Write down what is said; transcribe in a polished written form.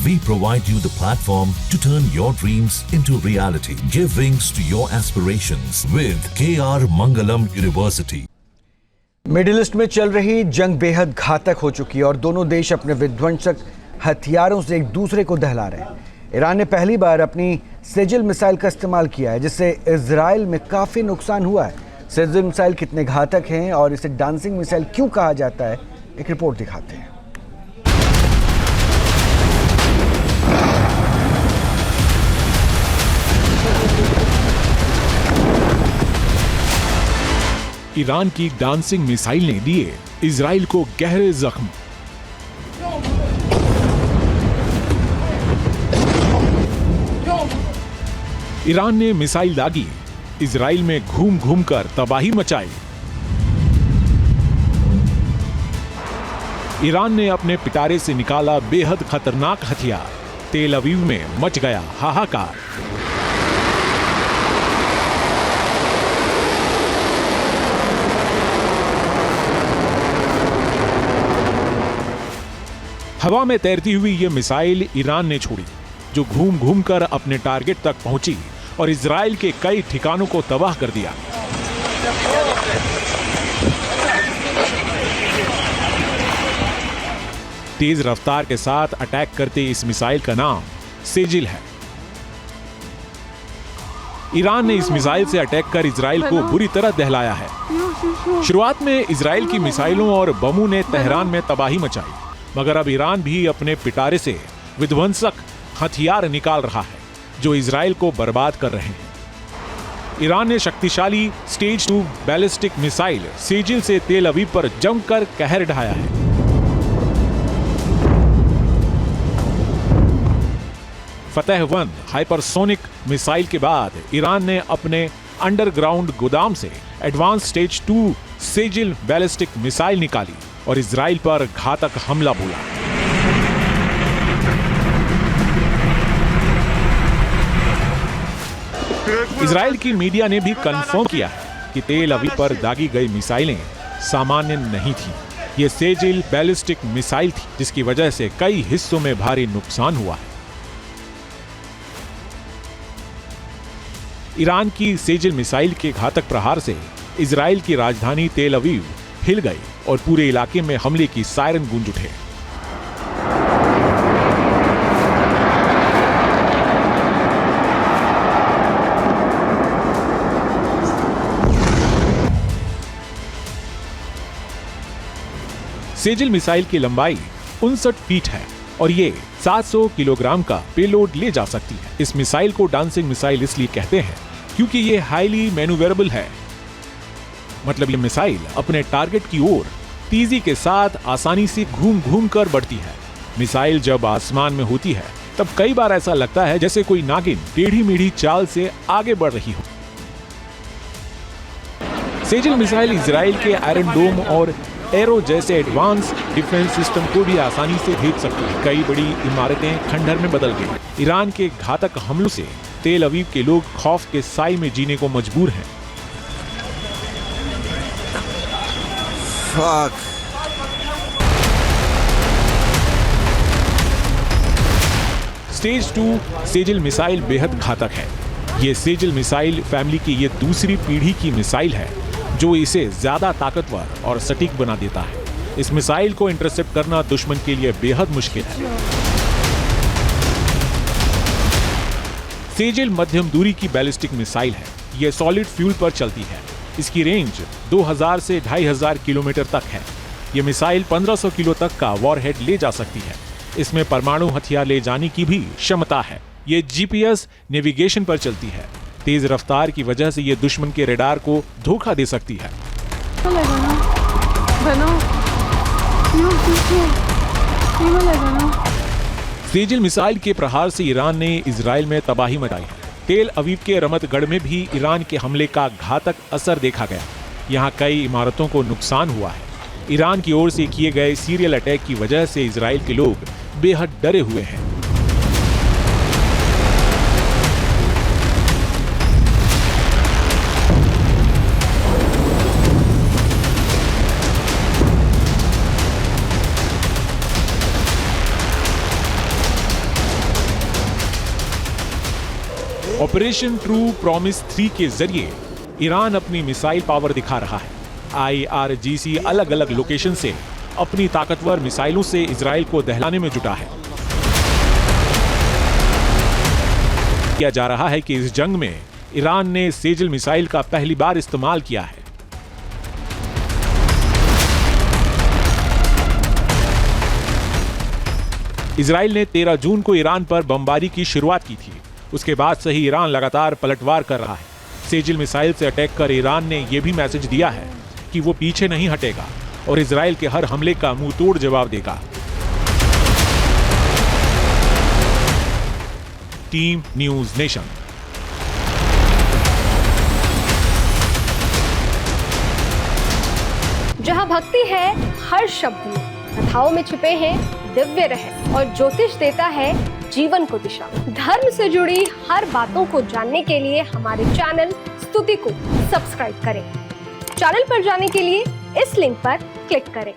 We provide you the platform to turn your dreams into reality. Give wings to your aspirations with KR Mangalam University. Middle east में चल रही जंग बेहद घातक हो चुकी है और दोनों देश अपने विध्वंसक हथियारों से एक दूसरे को दहला रहे हैं। ईरान ने पहली बार अपनी सेजिल मिसाइल का इस्तेमाल किया है, जिससे इजराइल में काफ़ी नुकसान हुआ है। सेजिल मिसाइल कितने घातक हैं और इसे डांसिंग मिसाइल क्यों कहा जाता है, एक रिपोर्ट दिखाते हैं। ईरान की डांसिंग मिसाइल ने दिए इजराइल को गहरे जख्म। ईरान ने मिसाइल दागी, इजराइल में घूम घूम कर तबाही मचाई। ईरान ने अपने पिटारे से निकाला बेहद खतरनाक हथियार, तेल अवीव में मच गया हाहाकार। हवा में तैरती हुई यह मिसाइल ईरान ने छोड़ी, जो घूम घूम कर अपने टारगेट तक पहुंची और इजराइल के कई ठिकानों को तबाह कर दिया। तेज रफ्तार के साथ अटैक करते इस मिसाइल का नाम सेजिल है। ईरान ने इस मिसाइल से अटैक कर इजराइल को बुरी तरह दहलाया है। शुरुआत में इजराइल की मिसाइलों और बमों ने तेहरान में तबाही मचाई, मगर अब ईरान भी अपने पिटारे से विध्वंसक हथियार निकाल रहा है, जो इजराइल को बर्बाद कर रहे हैं। ईरान ने शक्तिशाली स्टेज 2 बैलिस्टिक मिसाइल सेजिल से तेल अवीव पर जमकर कहर ढाया है। फतेह 1 हाइपरसोनिक मिसाइल के बाद ईरान ने अपने अंडरग्राउंड गोदाम से advance stage 2 Sejjil ballistic missile निकाली और इजराइल पर घातक हमला बोला। इजराइल की मीडिया ने भी कंफर्म किया है कि तेल अवीव पर दागी गई मिसाइलें सामान्य नहीं थी। ये सेजिल बैलिस्टिक मिसाइल थी, जिसकी वजह से कई हिस्सों में भारी नुकसान हुआ है। ईरान की सेजिल मिसाइल के घातक प्रहार से इजराइल की राजधानी तेल अवीव हिल गई और पूरे इलाके में हमले की सायरन गूंज उठे। सेजिल मिसाइल की लंबाई 59 फीट है और ये 700 किलोग्राम का पेलोड ले जा सकती है। इस मिसाइल को डांसिंग मिसाइल इसलिए कहते हैं क्योंकि ये हाईली मैन्यूवरेबल है, मतलब ये मिसाइल अपने टारगेट की ओर तेजी के साथ आसानी से घूम घूम कर बढ़ती है। मिसाइल जब आसमान में होती है तब कई बार ऐसा लगता है जैसे कोई नागिन टेढ़ी मेढ़ी चाल से आगे बढ़ रही हो। सेजिल मिसाइल इजराइल के आयरन डोम और एरो जैसे एडवांस डिफेंस सिस्टम को भी आसानी से भेज सकती है। कई बड़ी इमारतें खंडहर में बदल गई। ईरान के घातक हमलों से तेल अवीव के लोग खौफ के साए में जीने को मजबूर हैं। स्टेज 2 सेजिल मिसाइल बेहद घातक है। ये सेजिल मिसाइल फैमिली की ये दूसरी पीढ़ी की मिसाइल है, जो इसे ज्यादा ताकतवर और सटीक बना देता है। इस मिसाइल को इंटरसेप्ट करना दुश्मन के लिए बेहद मुश्किल है। सेजिल मध्यम दूरी की बैलिस्टिक मिसाइल है। यह सॉलिड फ्यूल पर चलती है। इसकी रेंज 2000 से 2500 किलोमीटर तक है। यह मिसाइल 1500 किलो तक का वॉरहेड ले जा सकती है। इसमें परमाणु हथियार ले जाने की भी क्षमता है। ये जीपीएस नेविगेशन पर चलती है। तेज रफ्तार की वजह से ये दुश्मन के रडार को धोखा दे सकती है। सेजिल मिसाइल के प्रहार से ईरान ने इजराइल में तबाही मचाई है। तेल अवीव के रमतगढ़ में भी ईरान के हमले का घातक असर देखा गया। यहाँ कई इमारतों को नुकसान हुआ है। ईरान की ओर से किए गए सीरियल अटैक की वजह से इजराइल के लोग बेहद डरे हुए हैं। ऑपरेशन ट्रू प्रॉमिस 3 के जरिए ईरान अपनी मिसाइल पावर दिखा रहा है। IRGC अलग अलग लोकेशन से अपनी ताकतवर मिसाइलों से इजराइल को दहलाने में जुटा है। किया जा रहा है कि इस जंग में ईरान ने सेजल मिसाइल का पहली बार इस्तेमाल किया है। इजराइल ने 13 जून को ईरान पर बमबारी की शुरुआत की थी। उसके बाद से ही ईरान लगातार पलटवार कर रहा है। सेजल मिसाइल से अटैक कर ईरान ने यह भी मैसेज दिया है कि वो पीछे नहीं हटेगा और इजराइल के हर हमले का मुंहतोड़ जवाब देगा। Team news nation. जहां भक्ति है हर शब्द में, कथाओं में छिपे हैं दिव्य रहस्य और ज्योतिष देता है जीवन को दिशा। धर्म से जुड़ी हर बातों को जानने के लिए हमारे चैनल स्तुति को सब्सक्राइब करें। चैनल पर जाने के लिए इस लिंक पर क्लिक करें।